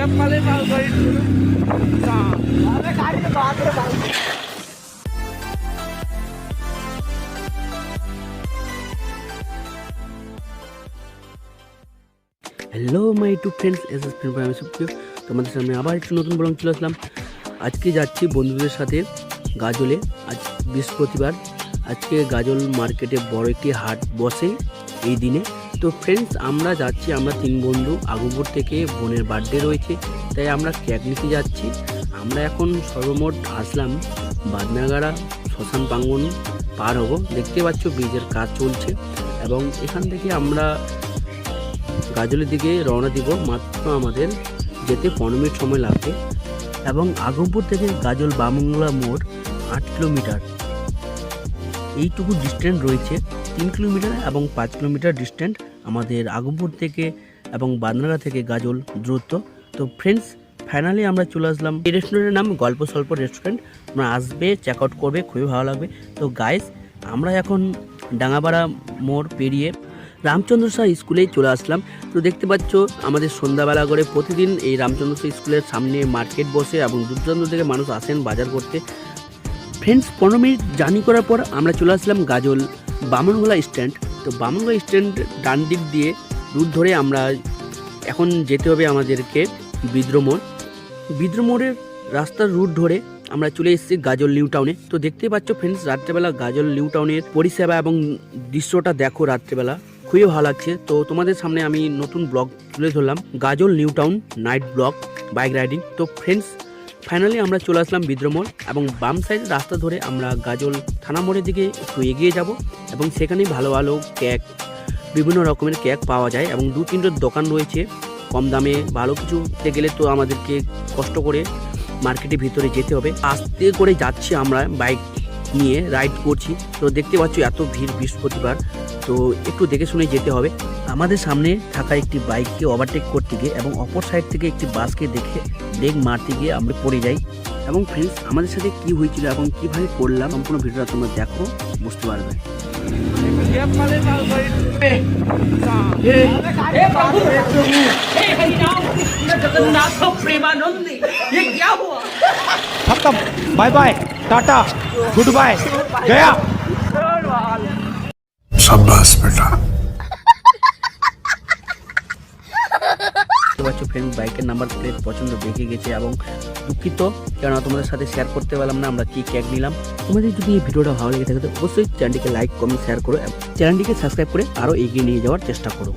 Hello my two friends, আমি সুপ্রিয়। তোমাদের সামনে আবার একটু নতুন ব্লগ চলে আসলাম। আজকে যাচ্ছি বন্ধুদের সাথে গাজলে। আজ বৃহস্পতিবার, আজকে গাজল মার্কেটে বড় একটি হাট বসে এই দিনে। তো ফ্রেন্ডস, আমরা যাচ্ছি, আমরা 3 বন্ধু। আগুপুর থেকে বোনের বার্থডে রয়েছে, তাই আমরা কেক নিতে যাচ্ছি। আমরা এখন সর্বমোট আসলাম বাদনাগাড়া শ্মশান প্রাঙ্গণ পার হব। দেখতে পাচ্ছ ব্রিজের কাজ চলছে, এবং এখান থেকে আমরা গাজলের দিকে রওনা দিব। মাত্র আমাদের যেতে 15 মিনিট সময় লাগবে, এবং আগমপুর থেকে গাজল বামুংলা মোড় 8 কিলোমিটার। এইটুকু ডিস্টেন্স রয়েছে, 3 কিলোমিটার এবং 5 কিলোমিটার ডিস্টেন্স আমাদের আগমপুর থেকে এবং বাদনাগা থেকে গাজল দূরত্ব। তো ফ্রেন্ডস, ফাইনালি আমরা চলে আসলাম। এই রেস্টুরেন্টের নাম গল্প স্বল্প রেস্টুরেন্ট। তোমরা আসবে, চেক আউট করবে, খুবই ভালো লাগবে। তো গাইস, আমরা এখন ডাঙ্গাপাড়া মোড় পেরিয়ে রামচন্দ্র শাহ স্কুলেই চলে আসলাম। তো দেখতে পাচ্ছ আমাদের সন্ধ্যাবেলা করে প্রতিদিন এই রামচন্দ্র শাহ স্কুলের সামনে মার্কেট বসে, এবং দূর দূরান্ত থেকে মানুষ আসেন বাজার করতে। ফ্রেন্ডস, 15 মিনিট জার্নি করার পর আমরা চলে আসলাম গাজল বামনগোলা স্ট্যান্ড। তো বামনগোলা স্ট্যান্ড ডান দিক দিয়ে রুট ধরে আমরা এখন যেতে হবে আমাদেরকে বিদ্রোমোড়। বিদ্রোমোড়ের রাস্তার রুট ধরে আমরা চলে এসেছি গাজল নিউ টাউনে। তো দেখতে পাচ্ছ ফ্রেন্ডস, রাত্রেবেলা গাজল নিউ টাউনের পরিষেবা এবং দৃশ্যটা দেখো, রাত্রেবেলা খুবই ভালো লাগছে। তো তোমাদের সামনে আমি নতুন ব্লগ তুলে ধরলাম, গাজল new town night blog bike riding. তো ফ্রেন্ডস, ফাইনালি আমরা চলে আসলাম বিদ্রোমোড়, এবং বাম সাইড রাস্তা ধরে আমরা গাজল থানা মোড়ের দিকে একটু এগিয়ে যাব, এবং সেখানেই ভালো ভালো কেক, বিভিন্ন রকমের কেক পাওয়া যায়, এবং 2-3টা দোকান রয়েছে কম দামে। ভালো কিছু পেতে গেলে তো আমাদেরকে কষ্ট করে মার্কেটের ভিতরে যেতে হবে। আস্তে করে যাচ্ছি, আমরা বাইক নিয়ে রাইড করছি। তো দেখতে পাচ্ছ এত ভিড় বৃহস্পতিবার, তো একটু দেখে শুনে যেতে হবে। আমাদের সামনে থাকা একটি বাইককে ওভারটেক করতে গিয়ে এবং অপর সাইড থেকে একটি বাসকে দেখে ব্রেক মারতে গিয়ে আমরা পড়ে যাই। এবং ফ্রেন্ডস, আমাদের সাথে কি হয়েছিল এবং কিভাবে করলাম, সম্পূর্ণ ভিডিওটা তোমরা দেখো, বুঝতে পারবে। खत्म, bye bye, tata, goodbye, गया। शाबाश बेटा। ফ্রেন্ড, বাইকের নাম্বার প্লেট পছন্দ দেখে গেছে, এবং দুঃখিত কেননা তোমাদের সাথে শেয়ার করতে পারলাম না আমরা কি কেক নিলাম। তোমাদের যদি এই ভিডিওটা ভালো লেগে থাকে তো অবশ্যই চ্যানেলটিকে লাইক, কমেন্ট, শেয়ার করো, চ্যানেলটিকে সাবস্ক্রাইব করে আরও এগিয়ে নিয়ে যাওয়ার চেষ্টা করো।